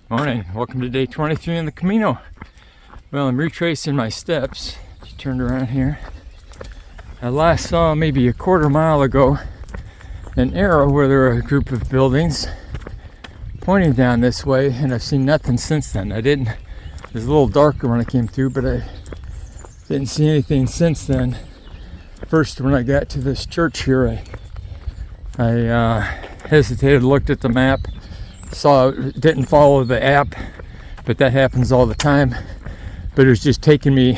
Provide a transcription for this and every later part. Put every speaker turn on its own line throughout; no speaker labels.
Morning. Welcome to day 23 on the Camino. Well, I'm retracing my steps. Just turned around here. I last saw maybe a quarter mile ago an arrow where there were a group of buildings pointing down this way, and I've seen nothing since then. It was a little darker when I came through, but I didn't see anything since then. First, when I got to this church here, I hesitated, looked at the map, saw it didn't follow the app, but that happens all the time. But it was just taking me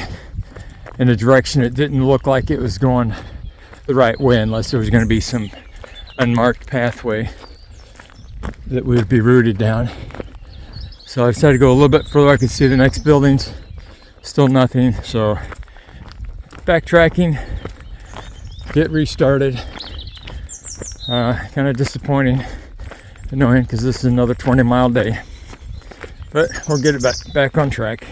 in a direction it didn't look like it was going the right way, unless there was going to be some unmarked pathway that would be routed down. So I decided to go a little bit further. I could see the next buildings. Still nothing. So backtracking, get restarted. Kind of disappointing. Annoying because this is another 20-mile day, but we'll get it back on track.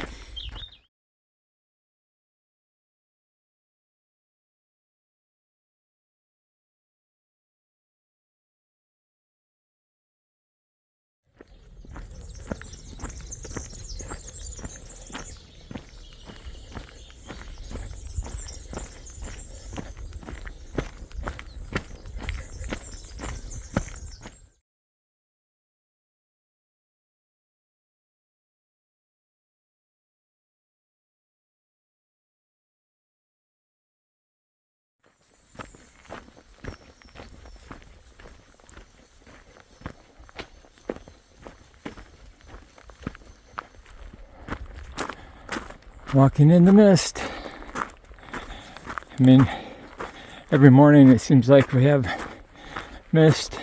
Walking in the mist. I mean, every morning it seems like we have mist,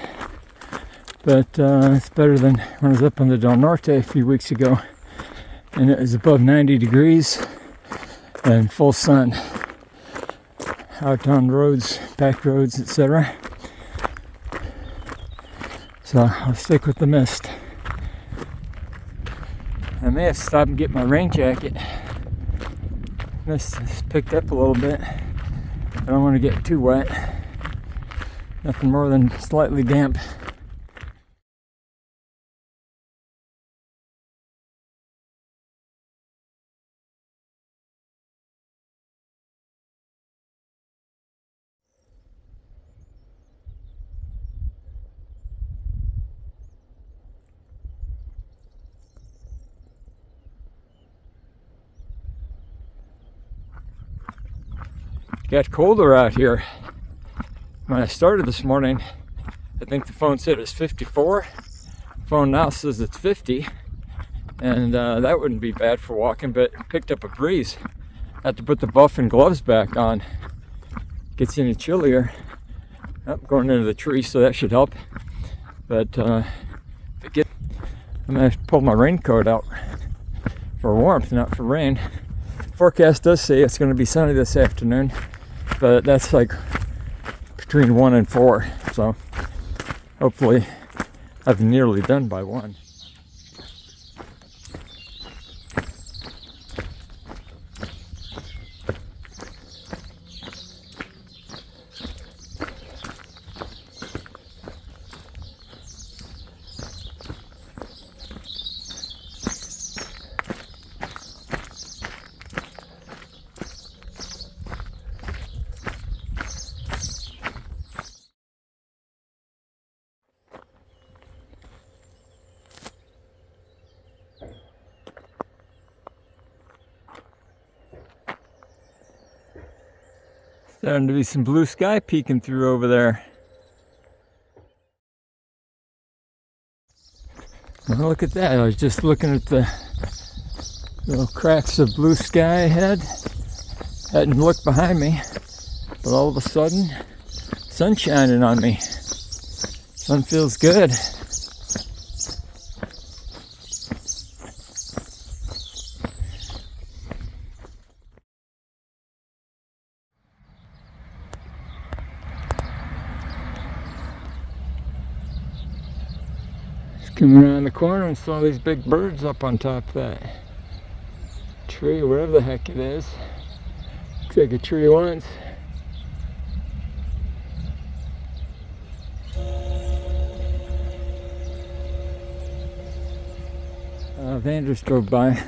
but it's better than when I was up on the Del Norte a few weeks ago, and it was above 90 degrees and full sun out on roads, back roads, etc. So I'll stick with the mist. I may have stopped and get my rain jacket. Mist has picked up a little bit. I don't want to get too wet. Nothing more than slightly damp. Got colder out here. When I started this morning, I think the phone said it was 54. The phone now says it's 50, and that wouldn't be bad for walking, but picked up a breeze. I had to put the buff and gloves back on. Gets any chillier. Going into the tree, so that should help. But I'm gonna pull my raincoat out for warmth, not for rain. Forecast does say it's going to be sunny this afternoon, but that's like between 1 and 4, so hopefully I've nearly done by 1. Starting to be some blue sky peeking through over there. Well, look at that. I was just looking at the little cracks of blue sky ahead. Hadn't looked behind me, but all of a sudden, sun shining on me. Sun feels good. Coming around the corner and saw these big birds up on top of that tree, wherever the heck it is. Looks like a tree once. Van just drove by.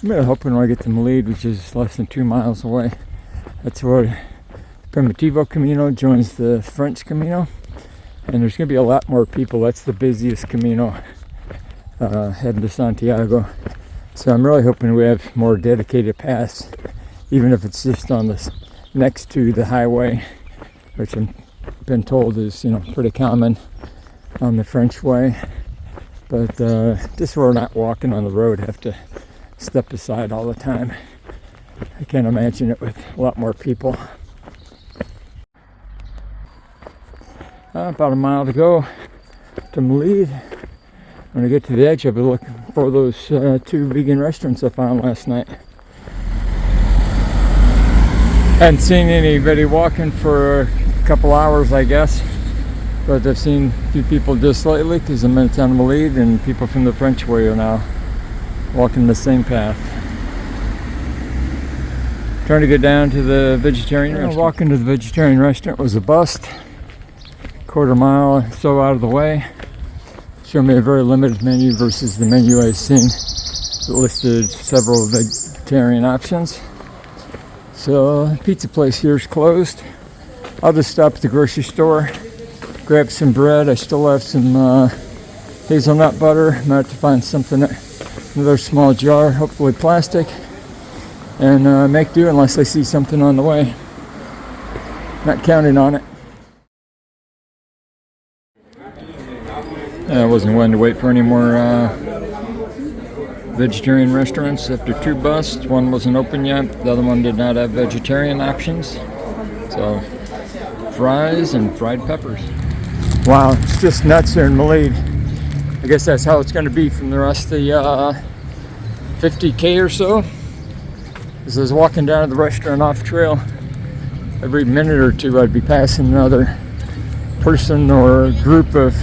I'm really hoping when I get to Malid, which is less than 2 miles away, that's where Primitivo Camino joins the French Camino. And there's going to be a lot more people. That's the busiest Camino heading to Santiago. So I'm really hoping we have more dedicated paths, even if it's just on this next to the highway, which I've been told is, pretty common on the French way. But just so we're not walking on the road, have to step aside all the time. I can't imagine it with a lot more people. About a mile to go to Malid. When I get to the edge, I'll be looking for those 2 vegan restaurants I found last night. Hadn't seen anybody walking for a couple hours, I guess. But I've seen a few people just lately because I'm in town Malid, and people from the French way are now walking the same path. Trying to get down to the vegetarian restaurant. Walking to the vegetarian restaurant was a bust. Quarter mile or so out of the way. Showed me a very limited menu versus the menu I've seen. It listed several vegetarian options. So the pizza place here is closed. I'll just stop at the grocery store, grab some bread. I still have some hazelnut butter. I might have to find something, another small jar, hopefully plastic, and make do unless I see something on the way. Not counting on it. I wasn't willing to wait for any more vegetarian restaurants after 2 busts. One wasn't open yet. The other one did not have vegetarian options. So, fries and fried peppers. Wow, it's just nuts here in Malid. I guess that's how it's going to be from the rest of the 50K or so. As I was walking down to the restaurant off trail, every minute or two I'd be passing another person or group of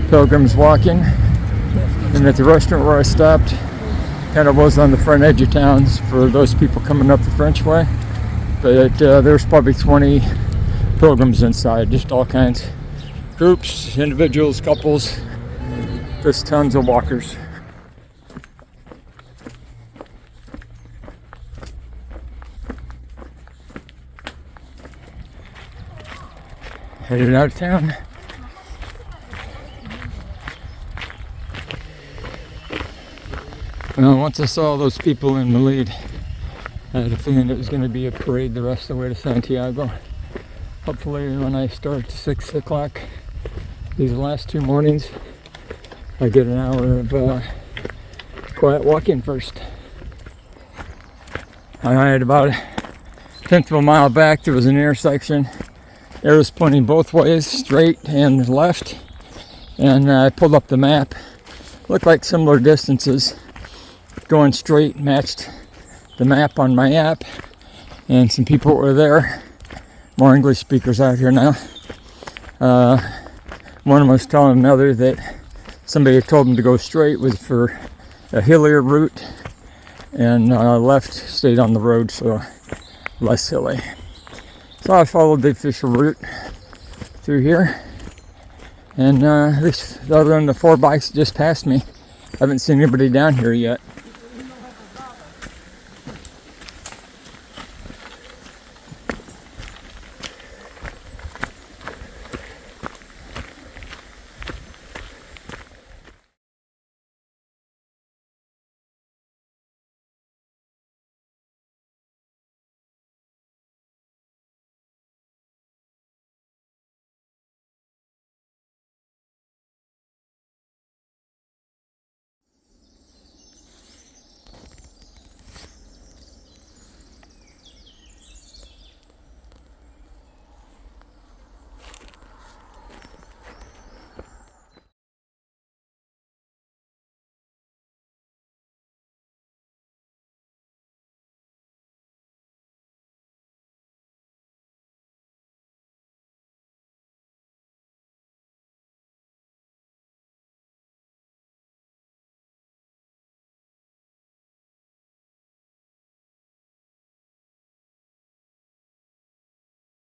pilgrims walking. And at the restaurant where I stopped, kind of was on the front edge of town for those people coming up the French way. But there's probably 20 pilgrims inside, just all kinds. Groups, individuals, couples, just tons of walkers. Headed out of town. Well, once I saw those people in Malid, I had a feeling it was going to be a parade the rest of the way to Santiago. Hopefully when I start at 6 o'clock these last 2 mornings, I get an hour of quiet walking first. I had about a 1/10 of a mile back. There was an intersection. Arrows pointing both ways, straight and left. And I pulled up the map. Looked like similar distances. Going straight matched the map on my app, and some people were there. More English speakers out here now. One of them was telling another that somebody had told him to go straight was for a hillier route, and left stayed on the road, so less hilly. So I followed the official route through here, and other than the 4 bikes that just passed me, I haven't seen anybody down here yet.